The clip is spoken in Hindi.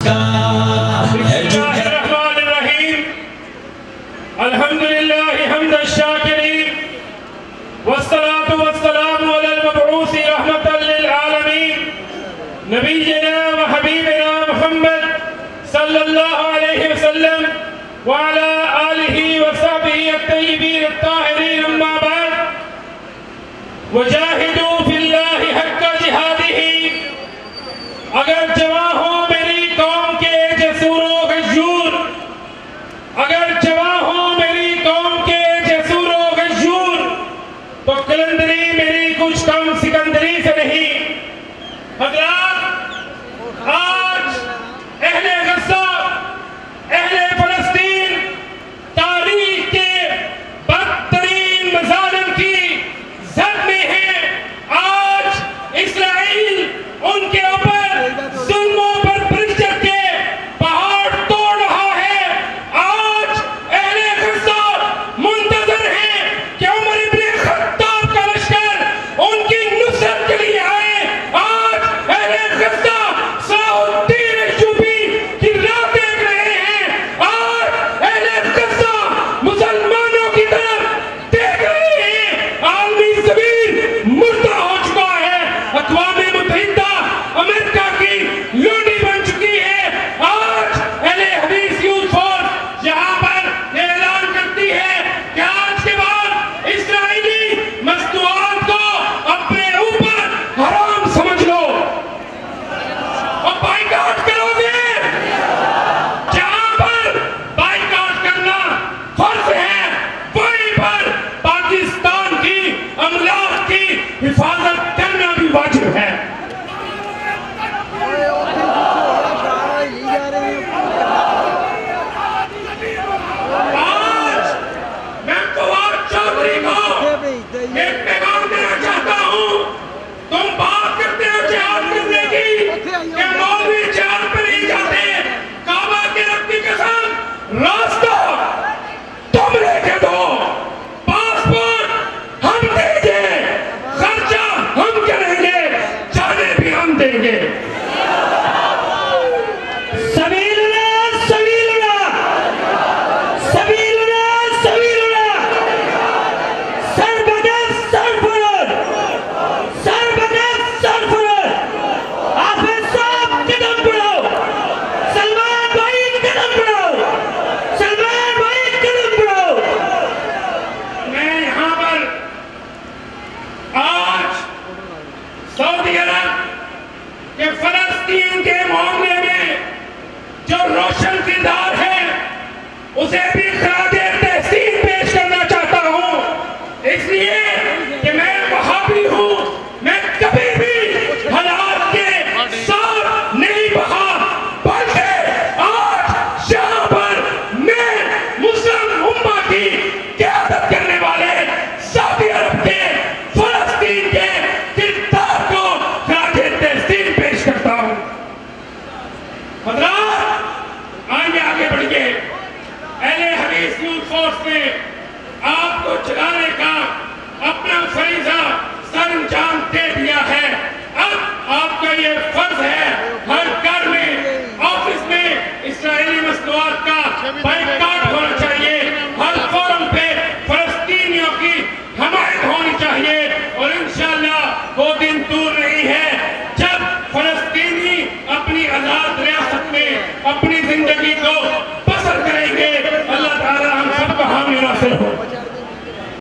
का है जुगर। अल्हम्दुलिल्लाह हम्द शाकिरीन वस्सलातु वस्सलामु अलल मबऊसी रहमतल लिल आलमीन नबीना व हबीबना मुहम्मद सल्लल्लाहु अलैहि वसल्लम व अला आलिहि व सहबिही अत-तय्यिबीन अत-ताहिरीन अम्मा बाद वजाहिदू फिल्लाहि हक्का जिहादिही। अगर जवां हो मेरी कौम के जसूरो गशूर, अगर जवां हो मेरी कौम के जसूरो गशूर, तो कलंदरी मेरी कुछ कम सिकंदरी से नहीं। हज़रात, आज अहले गज़ा, अहले फ़लस्तीन तारीख के बदतरीन मज़ालिम की जद में है। आज इस्राइल उनके ऊपर जुल्मों पर परिचय के पहाड़ तोड़ रहा है। आज अहले गज़ा मुंतज़र हैं कि उमर इब्न खत्ताब का लश्कर उनकी नुसरत के लिए आए। आज अहले गज़ा सलाहुद्दीन अय्यूबी की राह देख रहे हैं। आज अहले गज़ा मुसलमानों की तरफ देख रहे हैं। आलमी ज़मीन मुर्दा हो चुका है। अक़वामे मुत्तहिदा अमेरिका की लोडी बन चुकी है। आज अहले हदीस यूथ फोर्स यहाँ पर ऐलान करती है कि आज के बाद इस्राइली मस्तूआत को अपने ऊपर हराम समझ लो और बाइकाट करोगे। जहाँ पर बाइकाट करना फर्ज है, वहीं पर पाकिस्तान की अमलाक की हिफाजत करना भी वाजिब है। आज मैं फवाद चौधरी को एक पैगाम देना चाहता हूँ। तुम बात करते हो जिहाद करने की कि मौलवी जिहाद पे नहीं जाते। काबा के रब की कसम, रास्ता तुम लेके दो, पासपोर्ट हम देंगे, खर्चा हम करेंगे, जाने भी हम देंगे। सबीलुना सबीलुना सबीलुना सबीलुना, सरबदर सरफरोश, सरबदर सरफरोश। हाफिज साहब कदम बढ़ाओ, सलमान भाई कदम बढ़ाओ, सलमान भाई कदम बढ़ाओ। मैं यहाँ पर आज सऊदी अरब के फलस्तीन के मामले में जो रोशन किरदार है उसे भी खराजे तहसीन पेश करना चाहता हूँ। इसलिए कि मैं वहाबी हूँ, मैं कभी भी हालात के साथ नहीं बहा, बल्कि आज यहाँ पर मैं मुस्लिम उम्मा की क़यादत करने वाले सऊदी अरब के फलस्तीन के किरदार को खराजे तहसीन पेश करता हूँ। हज़रात, आइए आगे बढ़िए। अहले हदीस यूथ फोर्स ने आपको चलाने का अपना फरीज़ा सरअंजाम दे दिया है। अब आपका ये फर्ज है हर घर में, ऑफिस में इस्राएली मसनूआत का बाइकाट होना चाहिए। हर फोरम पे फलस्तीनियों की हमायत होनी चाहिए। और इंशाअल्लाह वो दिन दूर नहीं है जब फलस्तीनी अपनी आजाद रियासत में अपनी जिंदगी को बसर करेंगे। अल्लाह ताला हम सबको हामी नासिर हो।